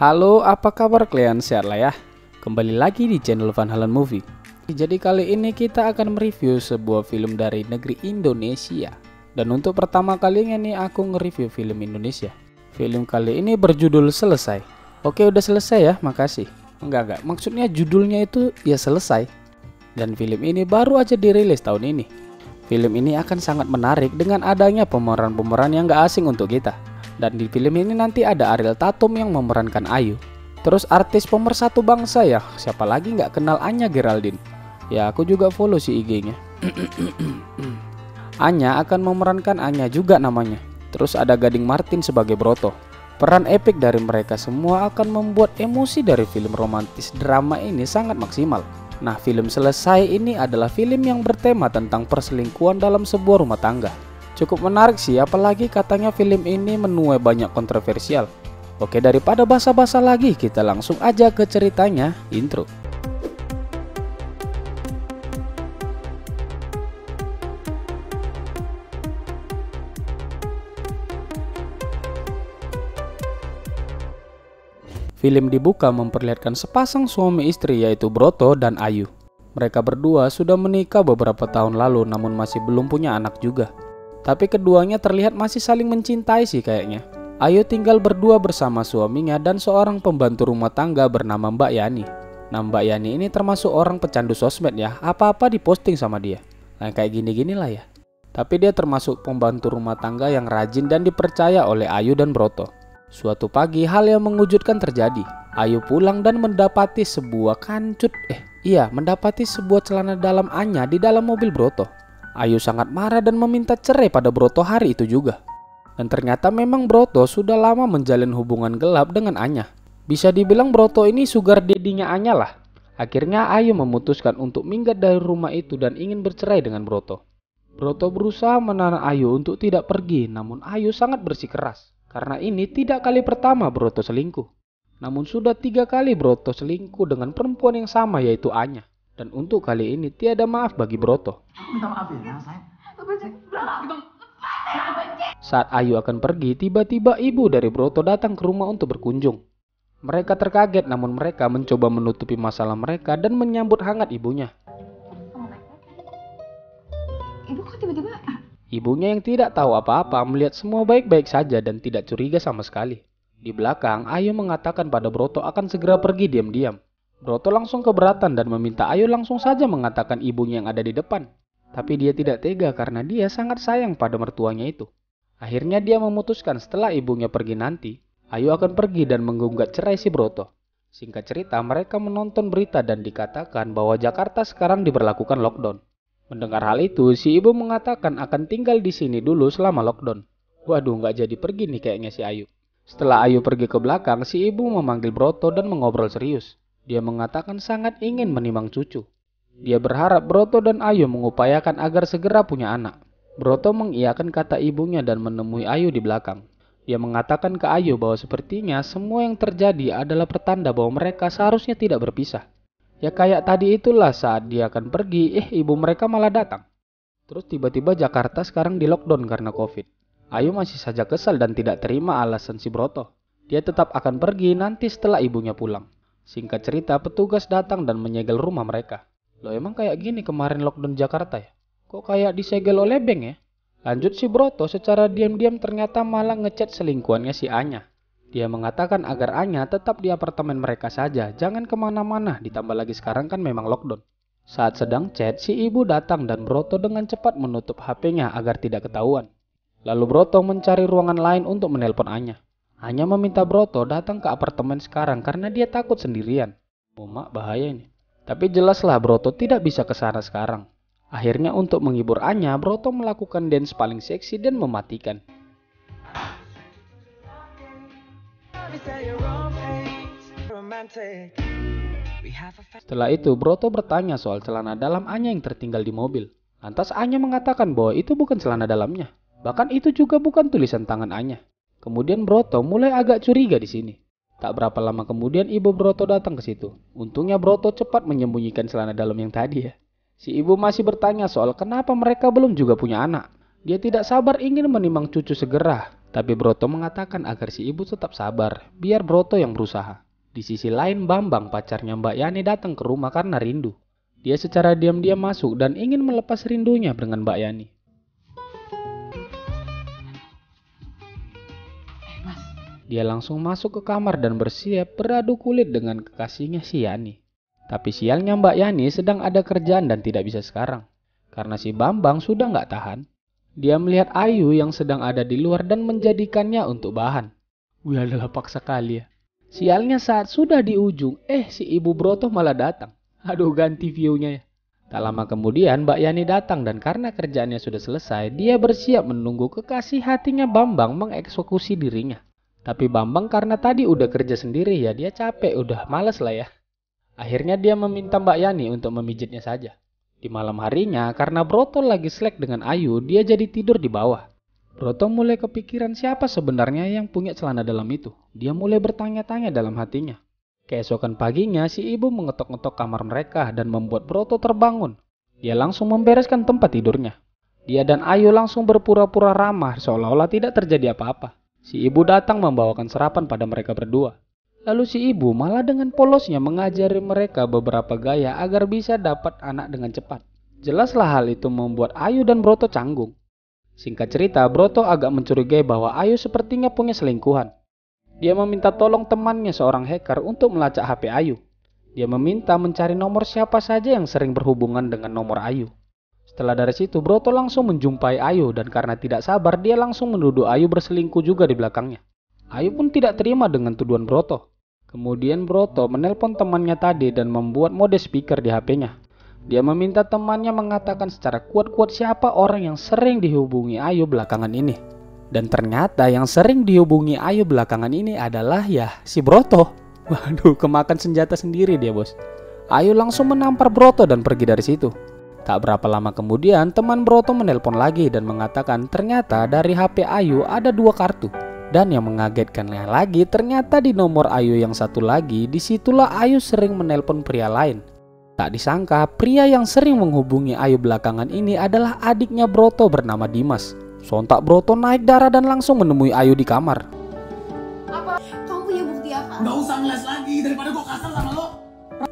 Halo, apa kabar kalian? Sehat lah ya? Kembali lagi di channel Van Halen Movie. Jadi kali ini kita akan mereview sebuah film dari negeri Indonesia. Dan untuk pertama kalinya nih aku nge-review film Indonesia. Film kali ini berjudul Selesai. Oke, udah selesai ya, makasih. Enggak, maksudnya judulnya itu ya selesai. Dan film ini baru aja dirilis tahun ini. Film ini akan sangat menarik dengan adanya pemeran-pemeran yang gak asing untuk kita. Dan di film ini nanti ada Ariel Tatum yang memerankan Ayu. Terus artis pemersatu bangsa ya, siapa lagi nggak kenal Anya Geraldine. Ya aku juga follow si IG-nya. Anya akan memerankan Anya juga namanya. Terus ada Gading Martin sebagai Broto. Peran epik dari mereka semua akan membuat emosi dari film romantis drama ini sangat maksimal. Nah, film Selesai ini adalah film yang bertema tentang perselingkuhan dalam sebuah rumah tangga. Cukup menarik sih, apalagi katanya film ini menuai banyak kontroversial. Oke, daripada basa-basa lagi, kita langsung aja ke ceritanya, intro. Film dibuka memperlihatkan sepasang suami istri yaitu Broto dan Ayu. Mereka berdua sudah menikah beberapa tahun lalu namun masih belum punya anak juga. Tapi keduanya terlihat masih saling mencintai sih kayaknya. Ayu tinggal berdua bersama suaminya dan seorang pembantu rumah tangga bernama Mbak Yani. Nah, Mbak Yani ini termasuk orang pecandu sosmed ya, apa-apa diposting sama dia. Nah, kayak gini-gini lah ya. Tapi dia termasuk pembantu rumah tangga yang rajin dan dipercaya oleh Ayu dan Broto. Suatu pagi hal yang mengejutkan terjadi. Ayu pulang dan mendapati sebuah mendapati sebuah celana dalam Anya di dalam mobil Broto. Ayu sangat marah dan meminta cerai pada Broto hari itu juga. Dan ternyata memang Broto sudah lama menjalin hubungan gelap dengan Anya. Bisa dibilang Broto ini sugar daddy-nya Anya lah. Akhirnya Ayu memutuskan untuk minggat dari rumah itu dan ingin bercerai dengan Broto. Broto berusaha menahan Ayu untuk tidak pergi, namun Ayu sangat bersikeras. Karena ini tidak kali pertama Broto selingkuh. Namun sudah 3 kali Broto selingkuh dengan perempuan yang sama yaitu Anya. Dan untuk kali ini tiada maaf bagi Broto. Saat Ayu akan pergi, tiba-tiba ibu dari Broto datang ke rumah untuk berkunjung. Mereka terkaget namun mereka mencoba menutupi masalah mereka dan menyambut hangat ibunya. Ibu kok tiba-tiba? Ibunya yang tidak tahu apa-apa melihat semua baik-baik saja dan tidak curiga sama sekali. Di belakang, Ayu mengatakan pada Broto akan segera pergi diam-diam. Broto langsung keberatan dan meminta Ayu langsung saja mengatakan ibunya yang ada di depan. Tapi dia tidak tega karena dia sangat sayang pada mertuanya itu. Akhirnya dia memutuskan setelah ibunya pergi nanti, Ayu akan pergi dan menggugat cerai si Broto. Singkat cerita, mereka menonton berita dan dikatakan bahwa Jakarta sekarang diberlakukan lockdown. Mendengar hal itu, si ibu mengatakan akan tinggal di sini dulu selama lockdown. Waduh, nggak jadi pergi nih kayaknya si Ayu. Setelah Ayu pergi ke belakang, si ibu memanggil Broto dan mengobrol serius. Dia mengatakan sangat ingin menimang cucu. Dia berharap Broto dan Ayu mengupayakan agar segera punya anak. Broto mengiyakan kata ibunya dan menemui Ayu di belakang. Dia mengatakan ke Ayu bahwa sepertinya semua yang terjadi adalah pertanda bahwa mereka seharusnya tidak berpisah. Ya kayak tadi itulah saat dia akan pergi, ibu mereka malah datang. Terus tiba-tiba Jakarta sekarang di lockdown karena COVID. Ayu masih saja kesal dan tidak terima alasan si Broto. Dia tetap akan pergi nanti setelah ibunya pulang. Singkat cerita, petugas datang dan menyegel rumah mereka. Loh, emang kayak gini kemarin lockdown Jakarta ya? Kok kayak disegel oleh bank ya? Lanjut si Broto secara diam-diam ternyata malah ngechat selingkuhannya si Anya. Dia mengatakan agar Anya tetap di apartemen mereka saja, jangan kemana-mana, ditambah lagi sekarang kan memang lockdown. Saat sedang chat, si ibu datang dan Broto dengan cepat menutup HP-nya agar tidak ketahuan. Lalu Broto mencari ruangan lain untuk menelpon Anya. Anya meminta Broto datang ke apartemen sekarang karena dia takut sendirian. Oh mak, bahaya ini. Tapi jelaslah Broto tidak bisa ke sana sekarang. Akhirnya untuk menghibur Anya, Broto melakukan dance paling seksi dan mematikan. Setelah itu, Broto bertanya soal celana dalam Anya yang tertinggal di mobil. Lantas Anya mengatakan bahwa itu bukan celana dalamnya. Bahkan itu juga bukan tulisan tangan Anya. Kemudian Broto mulai agak curiga di sini. Tak berapa lama kemudian ibu Broto datang ke situ. Untungnya Broto cepat menyembunyikan celana dalam yang tadi ya. Si ibu masih bertanya soal kenapa mereka belum juga punya anak. Dia tidak sabar ingin menimang cucu segera. Tapi Broto mengatakan agar si ibu tetap sabar, biar Broto yang berusaha. Di sisi lain, Bambang, pacarnya Mbak Yani, datang ke rumah karena rindu. Dia secara diam-diam masuk dan ingin melepas rindunya dengan Mbak Yani. Dia langsung masuk ke kamar dan bersiap beradu kulit dengan kekasihnya si Yani. Tapi sialnya Mbak Yani sedang ada kerjaan dan tidak bisa sekarang. Karena si Bambang sudah nggak tahan. Dia melihat Ayu yang sedang ada di luar dan menjadikannya untuk bahan. Wih, adalah paksa kali ya. Sialnya saat sudah di ujung, si ibu Broto malah datang. Aduh, ganti view-nya ya. Tak lama kemudian Mbak Yani datang dan karena kerjaannya sudah selesai, dia bersiap menunggu kekasih hatinya Bambang mengeksekusi dirinya. Tapi Bambang karena tadi udah kerja sendiri ya, dia capek, udah males lah ya. Akhirnya dia meminta Mbak Yani untuk memijitnya saja. Di malam harinya, karena Broto lagi slack dengan Ayu, dia jadi tidur di bawah. Broto mulai kepikiran siapa sebenarnya yang punya celana dalam itu. Dia mulai bertanya-tanya dalam hatinya. Keesokan paginya, si ibu mengetok-ngetok kamar mereka dan membuat Broto terbangun. Dia langsung membereskan tempat tidurnya. Dia dan Ayu langsung berpura-pura ramah seolah-olah tidak terjadi apa-apa. Si ibu datang membawakan sarapan pada mereka berdua. Lalu si ibu malah dengan polosnya mengajari mereka beberapa gaya agar bisa dapat anak dengan cepat. Jelaslah hal itu membuat Ayu dan Broto canggung. Singkat cerita, Broto agak mencurigai bahwa Ayu sepertinya punya selingkuhan. Dia meminta tolong temannya seorang hacker untuk melacak HP Ayu. Dia meminta mencari nomor siapa saja yang sering berhubungan dengan nomor Ayu. Setelah dari situ, Broto langsung menjumpai Ayu dan karena tidak sabar, dia langsung menuduh Ayu berselingkuh juga di belakangnya. Ayu pun tidak terima dengan tuduhan Broto. Kemudian Broto menelpon temannya tadi dan membuat mode speaker di HP-nya. Dia meminta temannya mengatakan secara kuat-kuat siapa orang yang sering dihubungi Ayu belakangan ini. Dan ternyata yang sering dihubungi Ayu belakangan ini adalah si Broto. Waduh, kemakan senjata sendiri dia, bos. Ayu langsung menampar Broto dan pergi dari situ. Tak berapa lama kemudian, teman Broto menelpon lagi dan mengatakan ternyata dari HP Ayu ada 2 kartu. Dan yang mengagetkannya lagi, ternyata di nomor Ayu yang satu lagi, disitulah Ayu sering menelpon pria lain. Tak disangka, pria yang sering menghubungi Ayu belakangan ini adalah adiknya Broto bernama Dimas. Sontak Broto naik darah dan langsung menemui Ayu di kamar. Apa? Kamu punya bukti apa? Nggak usah ngeles lagi daripada gue kasar sama lo.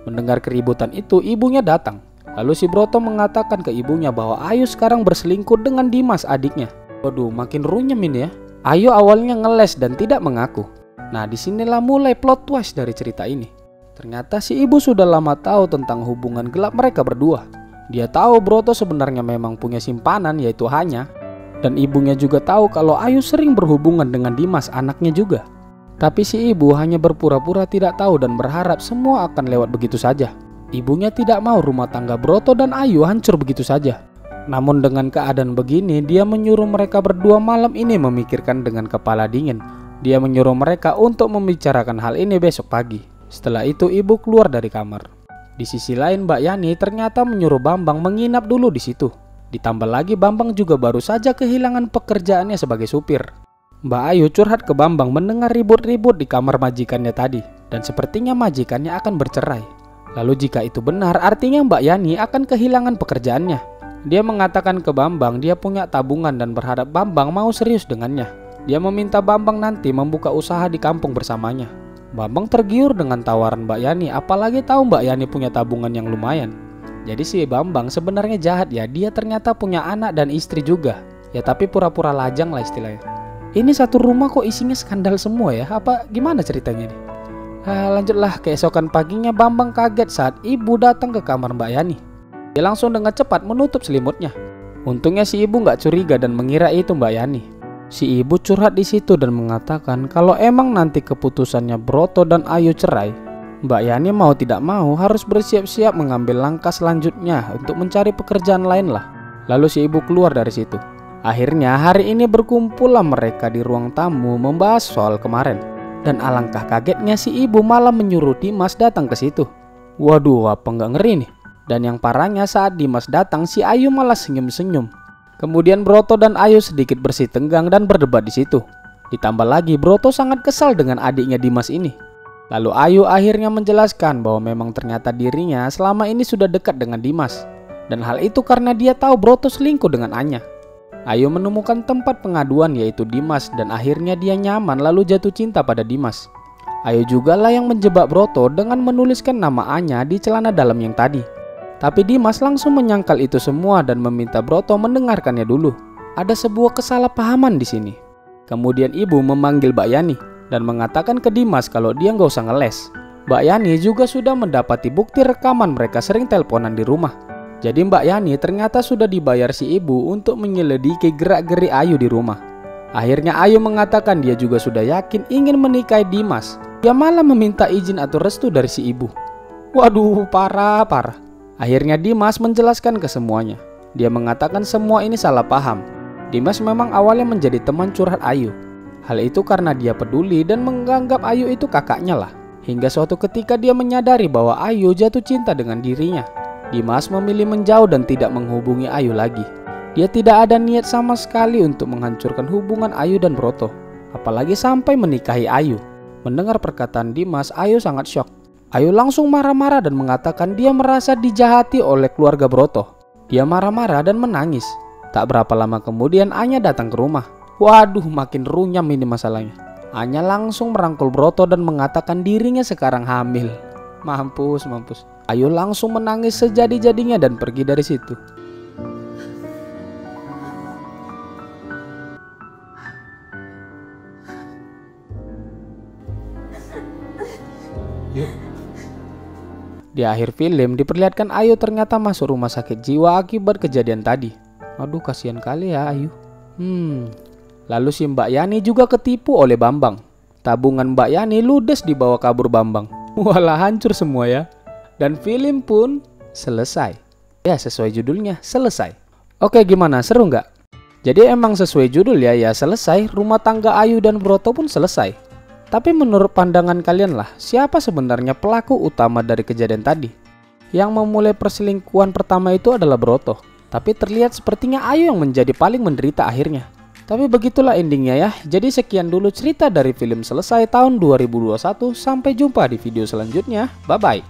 Mendengar keributan itu, ibunya datang. Lalu si Broto mengatakan ke ibunya bahwa Ayu sekarang berselingkuh dengan Dimas adiknya. Waduh, makin runyem ini ya. Ayu awalnya ngeles dan tidak mengaku. Nah, disinilah mulai plot twist dari cerita ini. Ternyata si ibu sudah lama tahu tentang hubungan gelap mereka berdua. Dia tahu Broto sebenarnya memang punya simpanan yaitu Hanya. Dan ibunya juga tahu kalau Ayu sering berhubungan dengan Dimas anaknya juga. Tapi si ibu hanya berpura-pura tidak tahu dan berharap semua akan lewat begitu saja. Ibunya tidak mau rumah tangga Broto dan Ayu hancur begitu saja. Namun dengan keadaan begini, dia menyuruh mereka berdua malam ini memikirkan dengan kepala dingin. Dia menyuruh mereka untuk membicarakan hal ini besok pagi. Setelah itu ibu keluar dari kamar. Di sisi lain Mbak Yani ternyata menyuruh Bambang menginap dulu di situ. Ditambah lagi Bambang juga baru saja kehilangan pekerjaannya sebagai supir. Mbak Ayu curhat ke Bambang mendengar ribut-ribut di kamar majikannya tadi. Dan sepertinya majikannya akan bercerai. Lalu jika itu benar, artinya Mbak Yani akan kehilangan pekerjaannya. Dia mengatakan ke Bambang dia punya tabungan dan berharap Bambang mau serius dengannya. Dia meminta Bambang nanti membuka usaha di kampung bersamanya. Bambang tergiur dengan tawaran Mbak Yani, apalagi tahu Mbak Yani punya tabungan yang lumayan. Jadi si Bambang sebenarnya jahat ya, dia ternyata punya anak dan istri juga. Ya tapi pura-pura lajang lah istilahnya. Ini satu rumah kok isinya skandal semua ya, apa gimana ceritanya nih? Lanjutlah, keesokan paginya Bambang kaget saat ibu datang ke kamar Mbak Yani. Dia langsung dengan cepat menutup selimutnya. Untungnya si ibu nggak curiga dan mengira itu Mbak Yani. Si ibu curhat di situ dan mengatakan kalau emang nanti keputusannya Broto dan Ayu cerai, Mbak Yani mau tidak mau harus bersiap-siap mengambil langkah selanjutnya untuk mencari pekerjaan lain lah. Lalu si ibu keluar dari situ. Akhirnya hari ini berkumpullah mereka di ruang tamu membahas soal kemarin. Dan alangkah kagetnya si ibu malah menyuruh Dimas datang ke situ. Waduh, apa nggak ngeri nih? Dan yang parahnya saat Dimas datang, si Ayu malah senyum-senyum. Kemudian Broto dan Ayu sedikit bersih tenggang dan berdebat di situ. Ditambah lagi Broto sangat kesal dengan adiknya Dimas ini. Lalu Ayu akhirnya menjelaskan bahwa memang ternyata dirinya selama ini sudah dekat dengan Dimas. Dan hal itu karena dia tahu Broto selingkuh dengan Anya. Ayu menemukan tempat pengaduan yaitu Dimas dan akhirnya dia nyaman lalu jatuh cinta pada Dimas. Ayu juga lah yang menjebak Broto dengan menuliskan nama Anya di celana dalam yang tadi. Tapi Dimas langsung menyangkal itu semua dan meminta Broto mendengarkannya dulu. Ada sebuah kesalahpahaman di sini. Kemudian ibu memanggil Mbak Yani dan mengatakan ke Dimas kalau dia nggak usah ngeles. Mbak Yani juga sudah mendapati bukti rekaman mereka sering teleponan di rumah. Jadi Mbak Yani ternyata sudah dibayar si ibu untuk menyelidiki gerak-gerik Ayu di rumah. Akhirnya Ayu mengatakan dia juga sudah yakin ingin menikahi Dimas. Dia malah meminta izin atau restu dari si ibu. Waduh, parah. Akhirnya Dimas menjelaskan ke semuanya. Dia mengatakan semua ini salah paham. Dimas memang awalnya menjadi teman curhat Ayu. Hal itu karena dia peduli dan menganggap Ayu itu kakaknya lah. Hingga suatu ketika dia menyadari bahwa Ayu jatuh cinta dengan dirinya. Dimas memilih menjauh dan tidak menghubungi Ayu lagi. Dia tidak ada niat sama sekali untuk menghancurkan hubungan Ayu dan Broto, apalagi sampai menikahi Ayu. Mendengar perkataan Dimas, Ayu sangat syok. Ayu langsung marah-marah dan mengatakan dia merasa dijahati oleh keluarga Broto. Dia marah-marah dan menangis. Tak berapa lama kemudian Anya datang ke rumah. Waduh, makin runyam ini masalahnya. Anya langsung merangkul Broto dan mengatakan dirinya sekarang hamil. Mampus. Ayu langsung menangis sejadi-jadinya dan pergi dari situ. Di akhir film diperlihatkan Ayu ternyata masuk rumah sakit jiwa akibat kejadian tadi. Aduh, kasihan kali ya Ayu. Lalu si Mbak Yani juga ketipu oleh Bambang. Tabungan Mbak Yani ludes dibawa kabur Bambang. Walah, hancur semua ya. Dan film pun selesai. Ya, sesuai judulnya, selesai. Oke, gimana? Seru nggak? Jadi emang sesuai judul ya, selesai. Rumah tangga Ayu dan Broto pun selesai. Tapi menurut pandangan kalian lah, siapa sebenarnya pelaku utama dari kejadian tadi? Yang memulai perselingkuhan pertama itu adalah Broto. Tapi terlihat sepertinya Ayu yang menjadi paling menderita akhirnya. Tapi begitulah endingnya ya. Jadi sekian dulu cerita dari film Selesai tahun 2021. Sampai jumpa di video selanjutnya. Bye-bye.